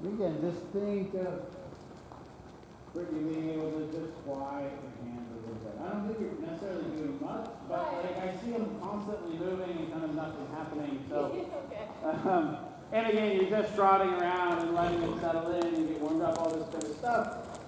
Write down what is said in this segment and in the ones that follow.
Again, just think of Brittany being able to just quiet your hands a little bit. I don't think you're necessarily doing much, but like I see them constantly moving and kind of nothing happening. So, and again, you're just trotting around and letting it settle in and get warmed up, all this kind of stuff.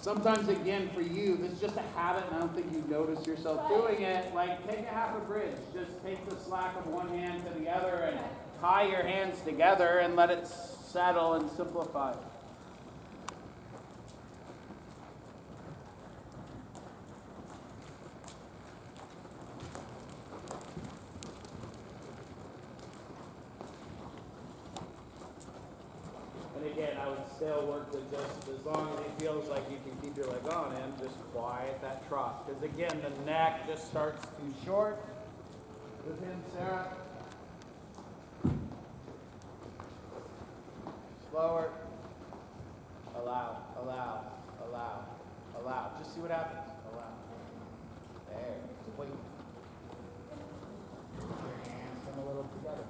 Sometimes, again, for you, this is just a habit, and I don't think you notice yourself doing it. Like, take a half a bridge. Just take the slack of one hand to the other and tie your hands together and let it settle and simplify. And again, I would still work with just as long as it feels like you can keep your leg on him, just quiet that trot. Because again, the neck just starts too short with him, Sarah. Slower. Allow, allow, allow, allow. Just see what happens. Allow. There. Just wait. Put your hands come a little together.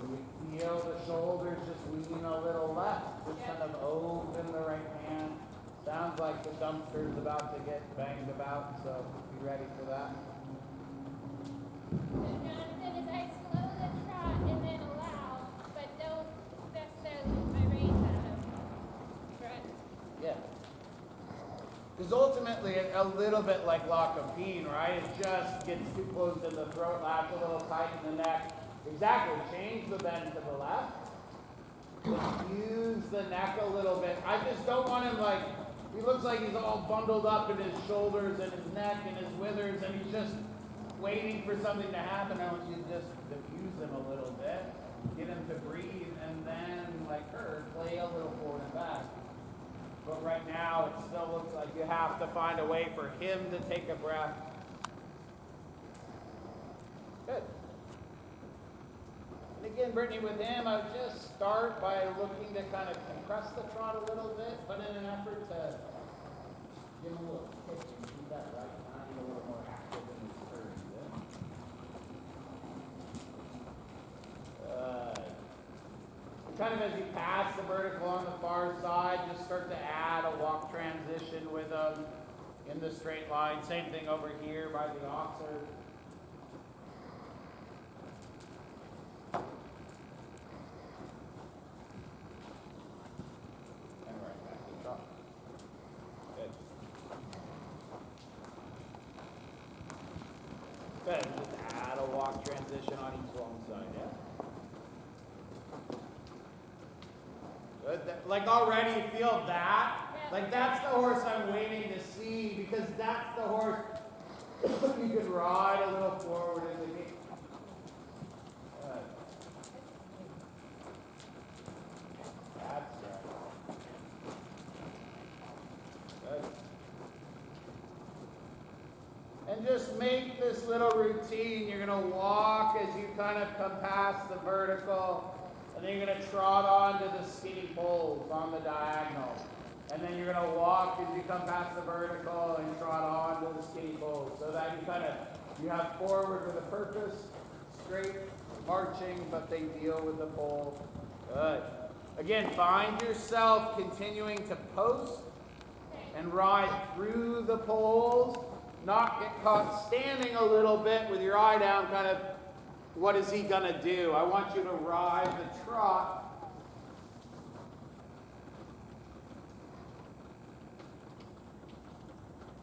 You feel the shoulders just leaning a little left. Just kind of open the right hand. Sounds like the dumpster's about to get banged about, so be ready for that. Jonathan, as I slow the trot and then allow, but don't necessarily put my reins out of front. Yeah. Because ultimately, a little bit like Lacapine, right? It just gets too close to the throat, latch a little tight in the neck. Exactly. Change the bend to the left. Just use the neck a little bit. I just don't want him like, he looks like he's all bundled up in his shoulders and his neck and his withers, and he's just waiting for something to happen. I want you to just diffuse him a little bit, get him to breathe, and then, like her, play a little forward and back. But right now, it still looks like you have to find a way for him to take a breath. Good. And again, Brittany, with him, I would just start by looking to kind of compress the trot a little bit, but in an effort to give him a little kick and do that right behind a little more active in his turn. Kind of as you pass the vertical on the far side, just start to add a walk transition with them in the straight line. Same thing over here by the oxer. And right back to the trot. Good. Good. And just add a walk transition on each long side, yeah? Like already you feel that? Like that's the horse I'm waiting to see, because that's the horse you could ride a little forward in the gate. That's right. Good. And just make this little routine. You're going to walk as you kind of come past the vertical. And then you're going to trot onto the skinny poles on the diagonal. And then you're going to walk as you come past the vertical and trot onto the skinny poles. So that you have forward with a purpose, straight, marching, but they deal with the pole. Good. Again, find yourself continuing to post and ride through the poles. Not get caught standing a little bit with your eye down, kind of, what is he going to do? I want you to ride the trot.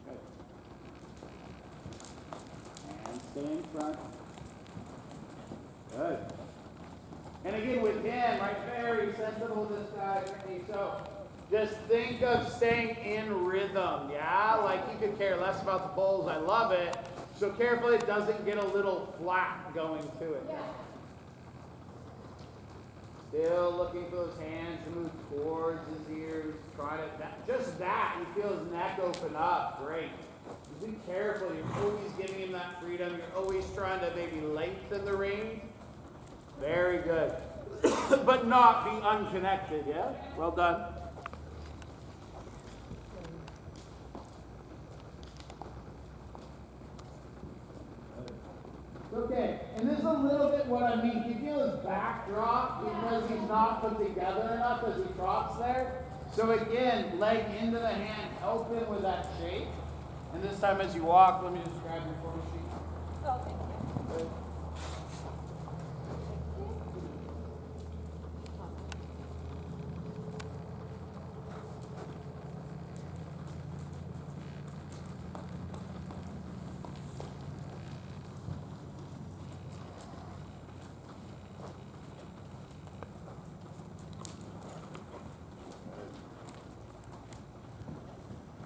Good. And stay in front. Good. And again with him, right, very sensible, this guy. So just think of staying in rhythm, yeah? Like you could care less about the poles. I love it. So carefully it doesn't get a little flat going to it. Yeah. Still looking for those hands to move towards his ears. Try to, just that, you feel his neck open up. Great. Just be careful. You're always giving him that freedom. You're always trying to maybe lengthen the range. Very good. But not be unconnected, yeah? Well done. Okay, and this is a little bit what I mean. You feel his back drop because he's not put together enough as he drops there. So again, leg into the hand, help him with that shape. And this time as you walk, let me just grab your photo sheet. Oh, thank you. Good.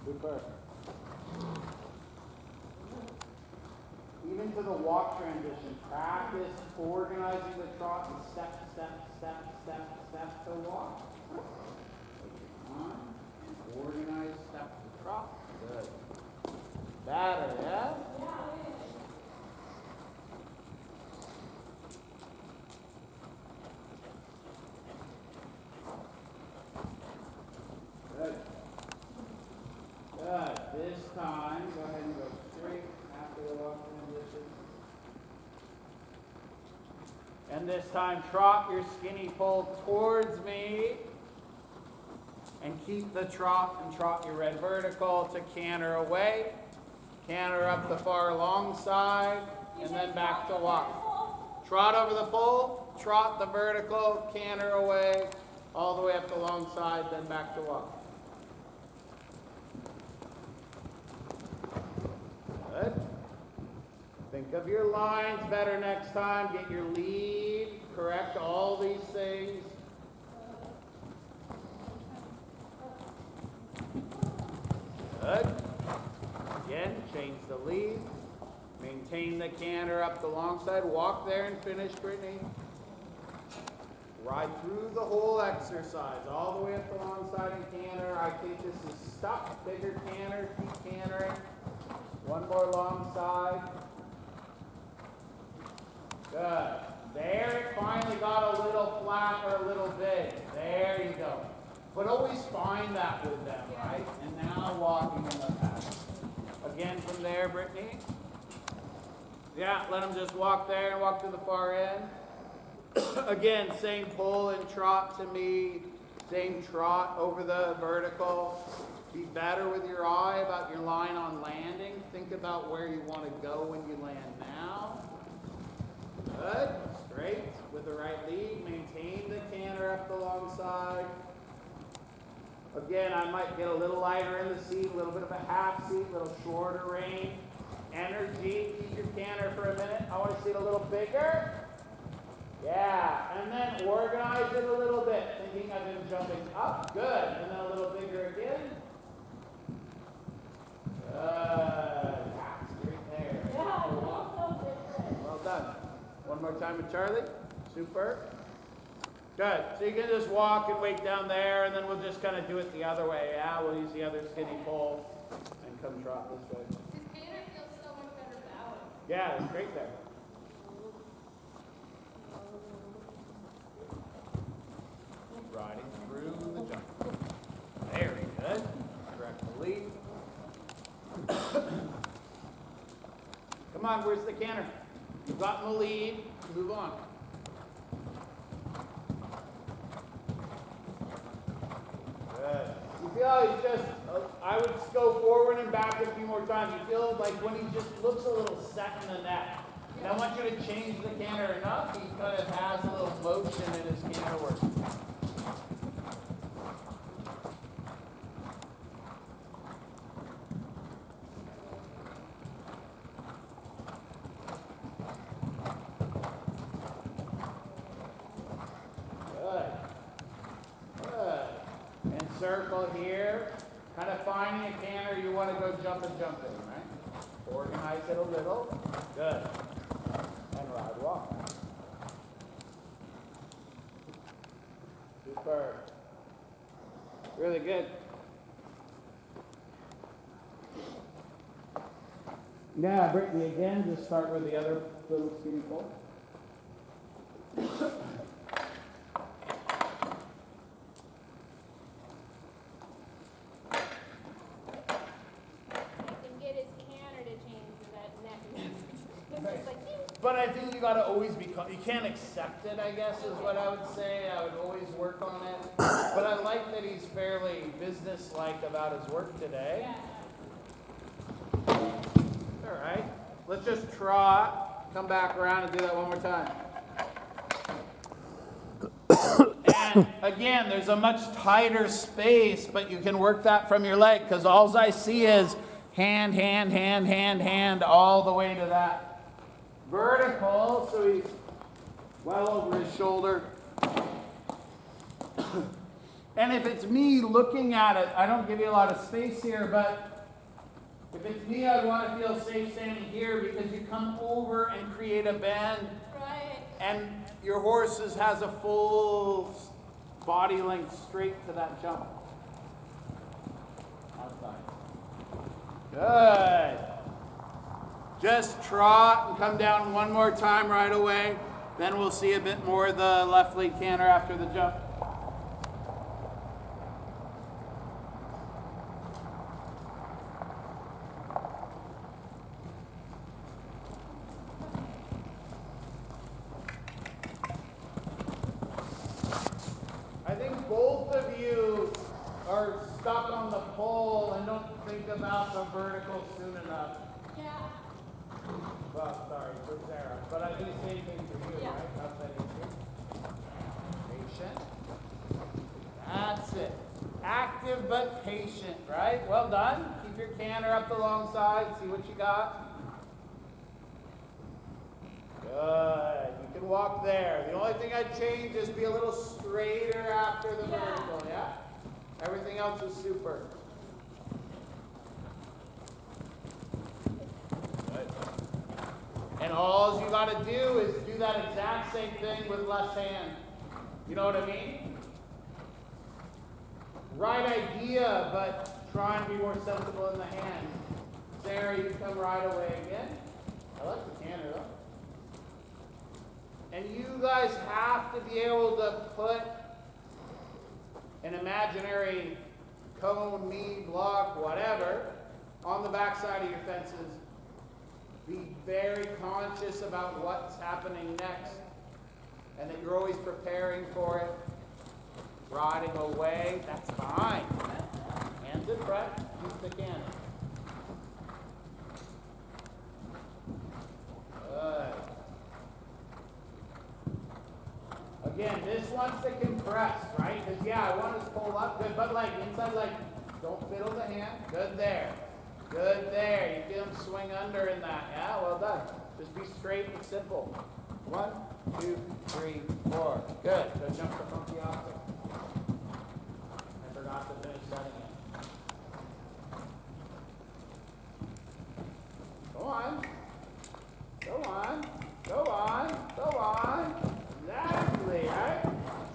Super. Even to the walk transition, practice organizing the trot and step, step, step, step, step to walk. Take your time and organize step to trot. Good. Better, yeah? Good. Good. This time, go ahead and go straight after the walk transition. And this time, trot your skinny pole towards me. And keep the trot and trot your red vertical to canter away. Canter up the far long side, and then back to walk. Trot over the pole, trot the vertical, canter away, all the way up the long side, then back to walk. Good. Think of your lines better next time. Get your lead. Correct all these things. Good. Again, change the lead. Maintain the canter up the long side. Walk there and finish, Brittany. Ride through the whole exercise, all the way up the long side and canter. I think this is stuck. Bigger canter. Keep cantering. One more long side. Good. There, it finally got a little flat or a little big. There you go. But always find that with them, right? And now walking in the path. Again from there, Brittany. Yeah, let them just walk there and walk to the far end. Again, same pull and trot to me. Same trot over the vertical. Be better with your eye about your line on landing. Think about where you want to go when you land now. Good. Straight with the right lead. Maintain the canter up the long side. Again, I might get a little lighter in the seat, a little bit of a half seat, a little shorter range. Energy, keep your canter for a minute. I want to see it a little bigger. Yeah, and then organize it a little bit, thinking of him jumping up. Good, and then a little bigger again. Good. Straight there. Well done. One more time with Charlie. Super. Good. So you can just walk and wait down there, and then we'll just kind of do it the other way. Yeah, we'll use the other skinny pole and come trot this way. His canter feels so much better balanced. Yeah, it's great there. Riding through the jump. Very good. Correct the lead. Come on, where's the canter? You've gotten the lead. Move on. Good. You feel he's just, I would go forward and back a few more times. You feel like when he just looks a little set in the neck. And I want you to change the canter enough. He kind of has a little motion in his canter work. Circle here, kind of finding a canter you want to go jump in, right? Organize it a little. Good. And ride walk. Super. Really good. Yeah, Brittany, again, just start with the other little skinny pole. It's just like, "Ew." But I think you gotta always be, you can't accept it, I guess, is what I would say. I would always work on it. But I like that he's fairly business-like about his work today. Yeah. All right, let's just trot, come back around and do that one more time. And again, there's a much tighter space, but you can work that from your leg, because all I see is hand, hand, hand, hand, hand, all the way to that vertical, so he's well over his shoulder. And if it's me looking at it, I don't give you a lot of space here, but if it's me, I'd want to feel safe standing here, because you come over and create a bend, Right. and your horse has a full body length straight to that jump. Outside. Good. Just trot and come down one more time right away. Then we'll see a bit more of the left lead canter after the jump. I think both of you are stuck on the pole and don't think about the vertical soon enough. Yeah. Well, sorry, for Sarah. But I do the same thing for you, Yeah. right? Outside issue. Patient. That's it. Active but patient, right? Well done. Keep your canter up the long side. See what you got. Good. You can walk there. The only thing I'd change is be a little straighter after the Yeah. vertical, yeah? Everything else is super. Good. And all you got to do is do that exact same thing with left hand. You know what I mean? Right idea, but try and be more sensible in the hand. Sarah, you come right away again. I like the canter though. And you guys have to be able to put an imaginary cone, knee, block, whatever, on the backside of your fences. Be very conscious about what's happening next, and that you're always preparing for it. Riding away, that's fine. Hands in front, keep the cannon. Good. Again, this one's the compressed, right? Because yeah, I want to pull up good, but like inside, like don't fiddle the hand. Good there. Good there. You feel him swing under in that. Yeah, well done. Just be straight and simple. 1, 2, 3, 4. Good. So jump the funky opposite. I forgot to finish setting it. Go on. Go on. Go on. Go on. Exactly, right?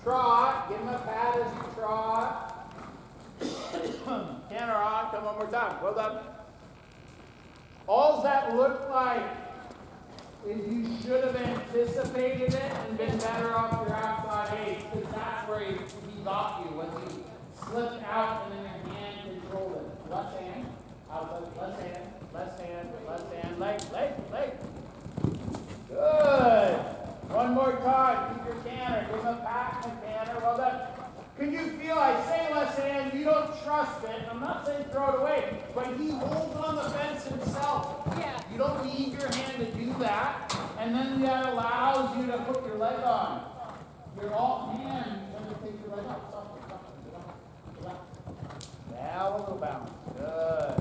Trot. Give him a pat as you trot. Canter on. Come one more time. Well done. All that looked like is you should have anticipated it and been better off your outside ace, because that's where he got you, was he slipped out and then your hand controlled it. Left hand, outside, left hand, left hand, left hand, leg, leg, leg. Good. One more time. Keep your canter. Give him a pat and canter. Well done. Can you feel, I say left hand, you don't trust it. I'm not saying throw it away, but he holds on the fence himself. Yeah. You don't need your hand to do that, and then that allows you to put your leg on. Your alt hand, you have to take your leg off. Now a little bounce. Good.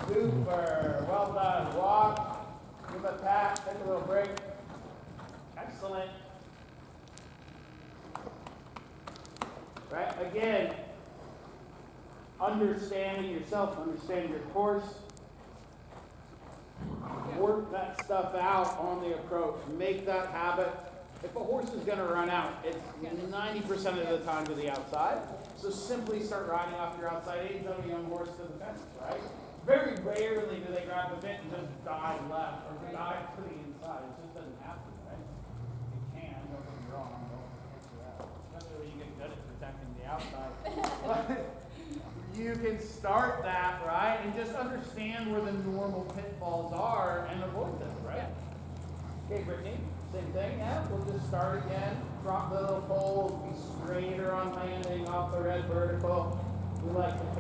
Super. Well done. Walk. Give a pat. Take a little break. Excellent. Right? Again, understanding yourself, understanding your horse. Work that stuff out on the approach. Make that habit. If a horse is going to run out, it's 90% of the time to the outside. So simply start riding off your outside aids on a young horse to the fence, right? Very rarely do they grab the bit and just dive left or dive to the inside. It just doesn't happen, right? It can, don't get me wrong. Don't answer that. Especially when you get good at protecting the outside. But you can start that, right? And just understand where the normal pitfalls are and avoid them, right? Okay, Brittany, same thing, yeah, we'll just start again. Drop the little poles, be straighter on landing off the red vertical. We like to